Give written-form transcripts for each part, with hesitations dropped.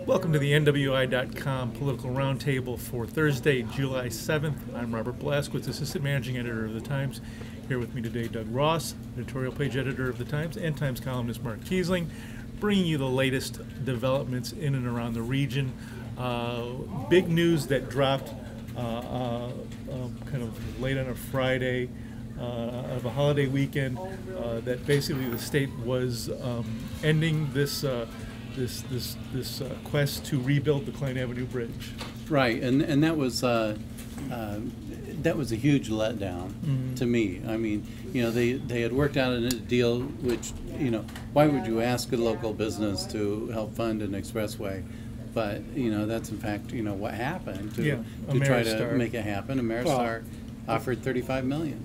Welcome to the NWI.com Political Roundtable for Thursday, July 7th. I'm Robert Blaszkiewicz, Assistant Managing Editor of the Times. Here with me today, Doug Ross, Editorial Page Editor of the Times, and Times columnist Mark Kiesling, bringing you the latest developments in and around the region. Big news that dropped kind of late on a Friday of a holiday weekend, that basically the state was ending this quest to rebuild the Cline Avenue bridge. Right, and that was a huge letdown to me. I mean, you know, they had worked out a deal which, you know, why would you ask a local business to help fund an expressway? But, you know, that's in fact, you know, what happened to try to make it happen. Ameristar offered $35 million.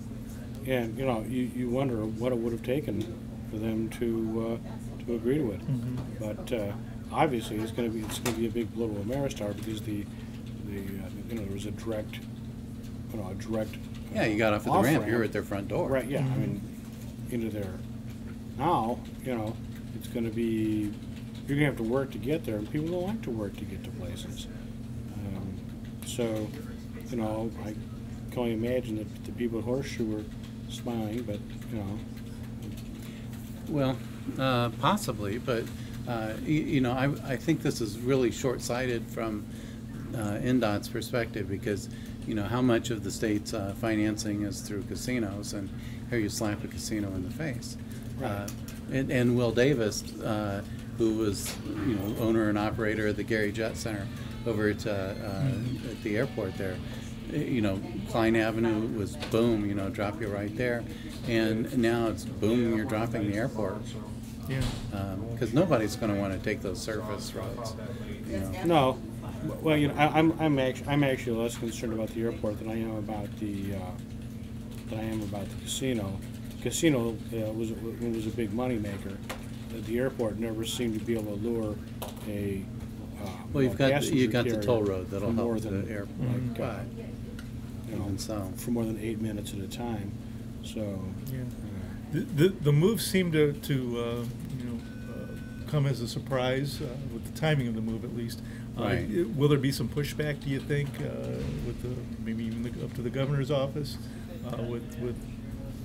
And, you know, you wonder what it would have taken for them to agree to it. But obviously it's going to be a big blow to Ameristar because you know, there was a direct yeah, you got off at the ramp. You're at their front door. Right. Yeah. I mean, into there. Now, you know, it's going to be, you're going to have to work to get there, and people don't like to work to get to places. So, you know, I can only imagine that the people at Horseshoe were smiling, but you know. Well, possibly, but you know, I think this is really short-sighted from INDOT's perspective, because you know how much of the state's financing is through casinos, and here you slap a casino in the face. Right. And Will Davis, who was, you know, owner and operator of the Gary Jet Center over at the airport there, you know, Cline Avenue was boom, you know, drop you right there, and now it's boom, you're dropping the airport. Yeah. Because nobody's going to want to take those surface roads. You know. No. Well, you know, I'm actually less concerned about the airport than I am about the casino. The casino was a big money maker. The airport never seemed to be able to lure a well, you've got the toll road that'll help more the than airport. You know, for more than 8 minutes at a time. So yeah. The move seemed to you know, come as a surprise with the timing of the move, at least. Right. Will there be some pushback, do you think, with maybe even up to the governor's office, with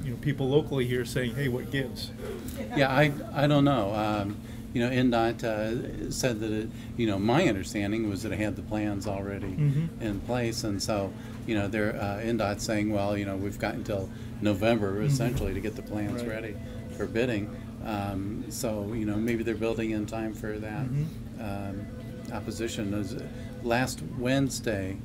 you know, people locally here saying, "Hey, what gives?" Yeah, I don't know. You know, INDOT said that it, you know, my understanding was that it had the plans already in place, and so, you know, they're INDOT saying, well, you know, we've got until November essentially to get the plans ready for bidding. So, you know, maybe they're building in time for that opposition. Last Wednesday,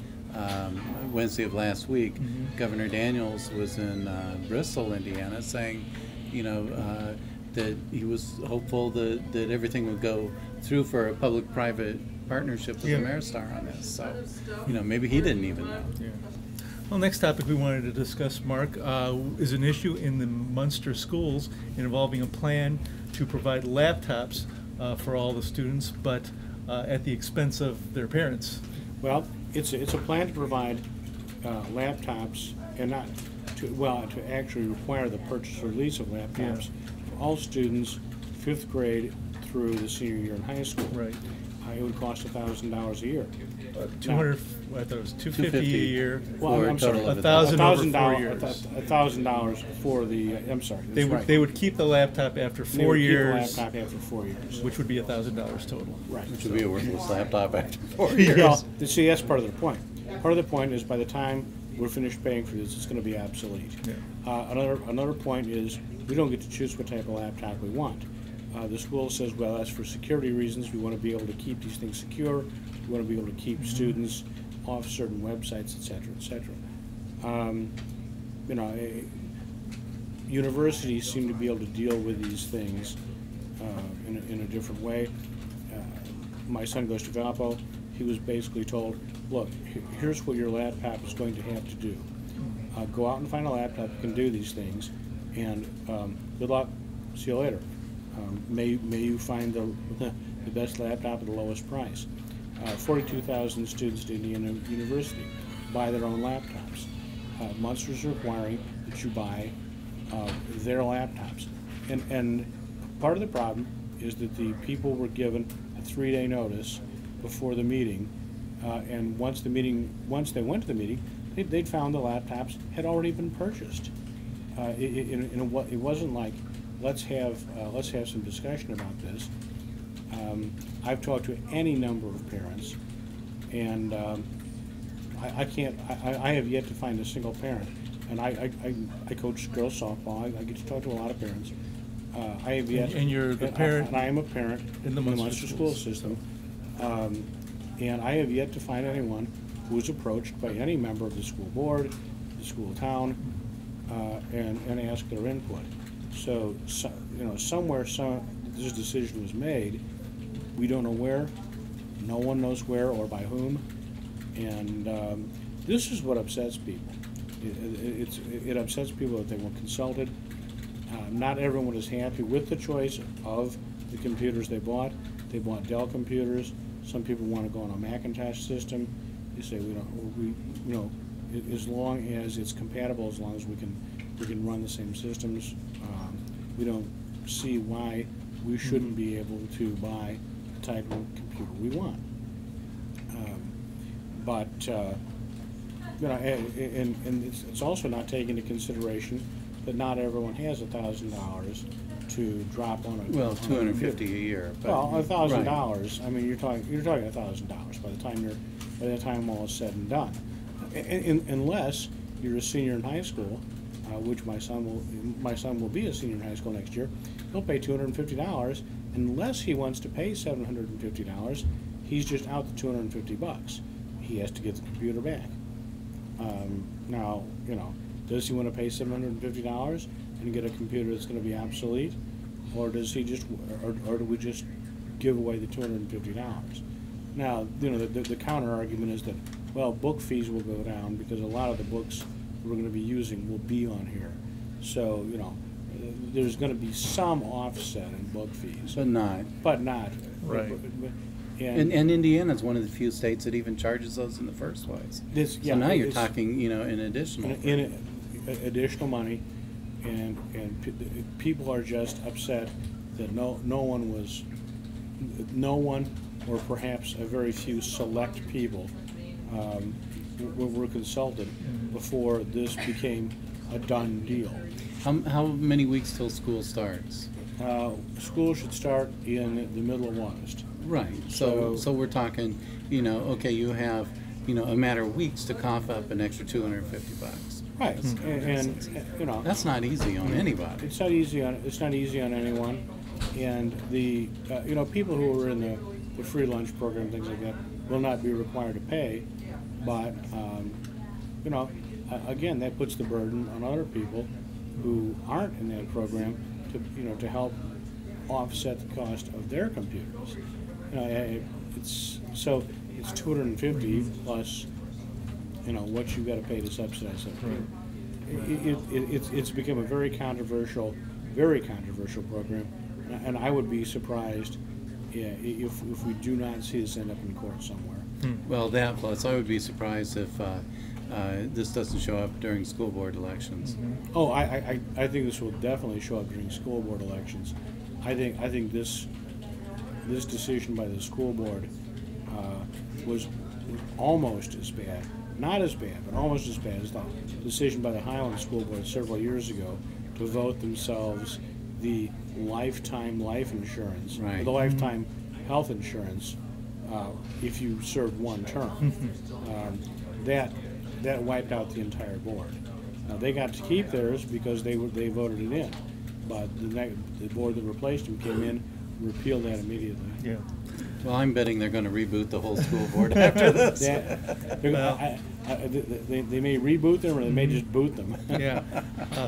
Wednesday of last week, Governor Daniels was in Bristol, Indiana, saying, you know, that he was hopeful that everything would go through for a public-private partnership with Ameristar on this. So, you know, maybe he didn't even know. Yeah. Well, next topic we wanted to discuss, Mark, is an issue in the Munster schools involving a plan to provide laptops for all the students, but at the expense of their parents. Well, it's a plan to provide laptops, and not to actually require the purchase or lease of laptops for all students, 5th grade through the senior year in high school. Right. It would cost $1,000 a year. 200. I thought it was $250 a year. Well, I'm sorry, $1,000 over 4 years. $1,000 for the. I'm sorry. They would keep the laptop after 4 years. Keep the laptop after 4 years, which would be $1,000 total. Right. Which would be a worthless laptop after 4 years. Well, see, that's part of the point. Part of the point is by the time we're finished paying for this, it's going to be obsolete. Yeah. Another point is we don't get to choose what type of laptop we want. The school says, well, that's for security reasons. We want to be able to keep these things secure. We want to be able to keep students off certain websites, et cetera, et cetera. You know, universities seem to be able to deal with these things in a different way. My son goes to Valpo. He was basically told, look, here's what your laptop is going to have to do. Go out and find a laptop that can do these things, and good luck. See you later. May you find the best laptop at the lowest price. 42,000 students at Indiana University buy their own laptops. Munster's requiring that you buy their laptops. And part of the problem is that the people were given a 3-day notice before the meeting, and once they went to the meeting, they'd found the laptops had already been purchased. It wasn't like, let's have some discussion about this. I've talked to any number of parents, and I have yet to find a single parent. And I coach girls softball. I get to talk to a lot of parents. I have yet. And you're the parent. And I am a parent in the Munster school system. And I have yet to find anyone who was approached by any member of the school board, the school town, and asked their input. So somewhere this decision was made. We don't know where. No one knows where or by whom. And this is what upsets people. It upsets people that they weren't consulted. Not everyone is happy with the choice of the computers they bought. They bought Dell computers. Some people want to go on a Macintosh system. They say as long as it's compatible, as long as we can run the same systems, we don't see why we shouldn't be able to buy the type of computer we want. And it's also not taking into consideration that not everyone has $1,000 to drop on a. Well, $250 a year. But, well, $1,000. right. I mean, you're talking $1,000 by the time all is said and done, unless you're a senior in high school, which my son will be a senior in high school next year. He'll pay $250 unless he wants to pay $750. He's just out the $250. He has to get the computer back. Now, does he want to pay $750 and get a computer that's going to be obsolete, or does he just, or do we just give away the $250? Now, the counter argument is that, well, book fees will go down because a lot of the books we're going to be using will be on here. So, there's going to be some offset in book fees. But not. Right. And Indiana is one of the few states that even charges those in the first place. So now you're talking, in additional. Additional money, and people are just upset that no one, or perhaps a very few select people, were consulted before this became a done deal. How many weeks till school starts? School should start in the middle of August. Right. So we're talking, okay, you have, a matter of weeks to cough up an extra $250. Right. And that's not easy on anybody. It's not easy on anyone. And the people who are in the free lunch program, things like that, will not be required to pay. But again, that puts the burden on other people who aren't in that program to help offset the cost of their computers. It's $250 plus what you got to pay to subsidize it. It's become a very controversial program, and I would be surprised if we do not see this end up in court somewhere. Well, that plus I would be surprised if this doesn't show up during school board elections. Oh, I think this will definitely show up during school board elections. I think this decision by the school board was almost as bad, not as bad, but almost as bad as the decision by the Highland School Board several years ago to vote themselves the lifetime life insurance, right, or the lifetime health insurance if you served one term. That wiped out the entire board. They got to keep theirs because they voted it in, but the board that replaced them came in and repealed that immediately. Yeah. Well, I'm betting they're going to reboot the whole school board after this. They may reboot them, or they may just boot them. Yeah.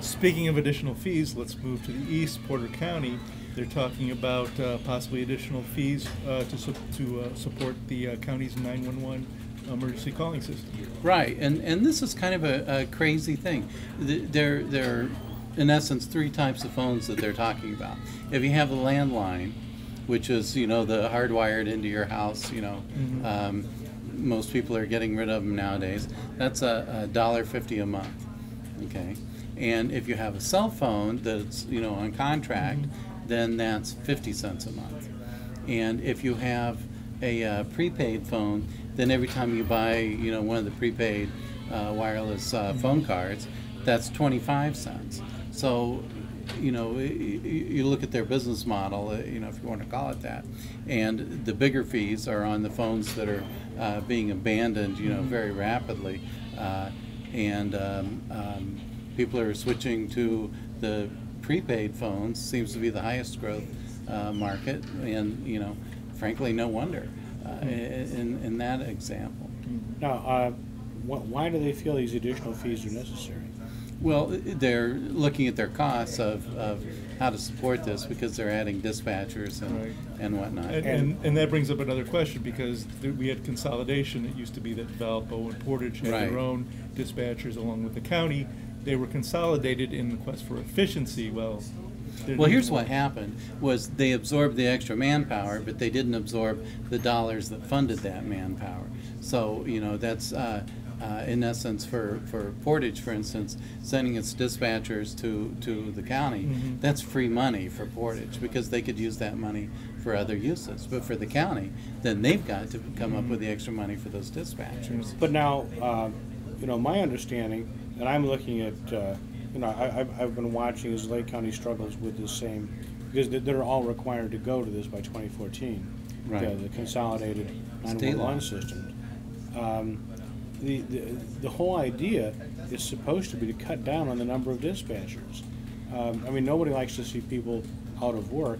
Speaking of additional fees, let's move to the east, Porter County. They're talking about possibly additional fees to support the county's 911 emergency calling system. Right, and this is kind of a crazy thing. There are, in essence, three types of phones that they're talking about. If you have a landline, which is, the hardwired into your house, most people are getting rid of them nowadays. That's $1.50 a month, okay? And if you have a cell phone that's, on contract, then that's 50 cents a month. And if you have a prepaid phone, then every time you buy, one of the prepaid wireless phone cards, that's 25 cents. So, you look at their business model, if you want to call it that, and the bigger fees are on the phones that are being abandoned, very rapidly, and people are switching to the prepaid phones. Seems to be the highest growth market, and frankly, no wonder in that example. Now, why do they feel these additional fees are necessary? Well, they're looking at their costs of how to support this because they're adding dispatchers and whatnot. And that brings up another question, because we had consolidation. It used to be that Valpo and Portage had their own dispatchers along with the county. They were consolidated in the quest for efficiency. Well, here's what happened was they absorbed the extra manpower, but they didn't absorb the dollars that funded that manpower. So, that's in essence for Portage, for instance, sending its dispatchers to the county, that's free money for Portage because they could use that money for other uses. But for the county, then they've got to come up with the extra money for those dispatchers. But now, my understanding, and I'm looking at, I've been watching as Lake County struggles with the same, because they're all required to go to this by 2014, the consolidated 911 system. The whole idea is supposed to be to cut down on the number of dispatchers. Nobody likes to see people out of work,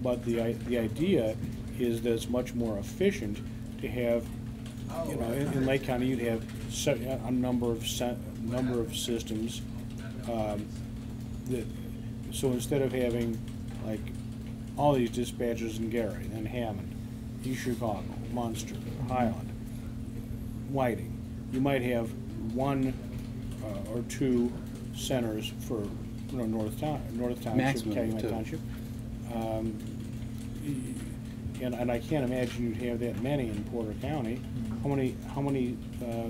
but the idea is that it's much more efficient to have, in Lake County you'd have a number of systems. So instead of having like all these dispatchers in Gary, then Hammond, East Chicago, Munster, Highland, Whiting, you might have one or two centers for North Township, Calumet Township, and I can't imagine you'd have that many in Porter County. How many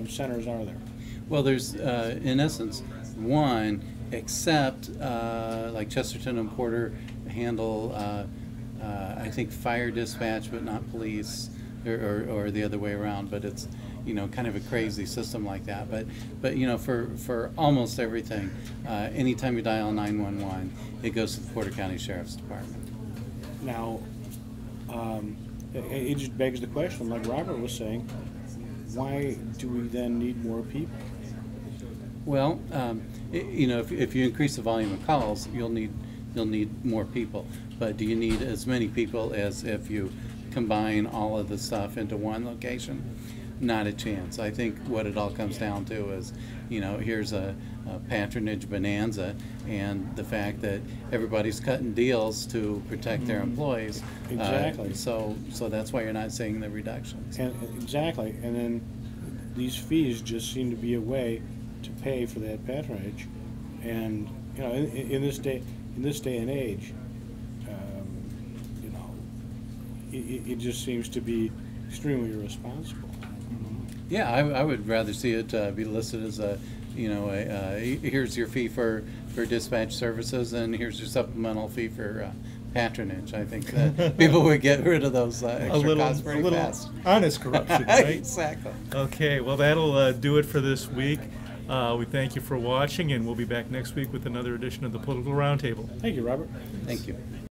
centers are there? Well, there's in essence one, except like Chesterton and Porter handle I think fire dispatch, but not police, or the other way around. But it's kind of a crazy system like that. But for almost everything, anytime you dial 911, it goes to the Porter County Sheriff's Department. Now, it just begs the question, like Robert was saying, why do we then need more people? Well, if you increase the volume of calls, you'll need more people. But do you need as many people as if you combine all of the stuff into one location? Not a chance. I think what it all comes down to is, here's a patronage bonanza, and the fact that everybody's cutting deals to protect their employees. Exactly. So that's why you're not seeing the reductions. Exactly. And then these fees just seem to be a way to pay for that patronage, and in this day and age, it just seems to be extremely irresponsible. Yeah, I would rather see it be listed as here's your fee for dispatch services, and here's your supplemental fee for patronage. I think that people would get rid of those extra costs pretty fast. Honest corruption, right? Exactly. Okay, well, that'll do it for this week. We thank you for watching, and we'll be back next week with another edition of the Political Roundtable. Thank you, Robert. Thank you.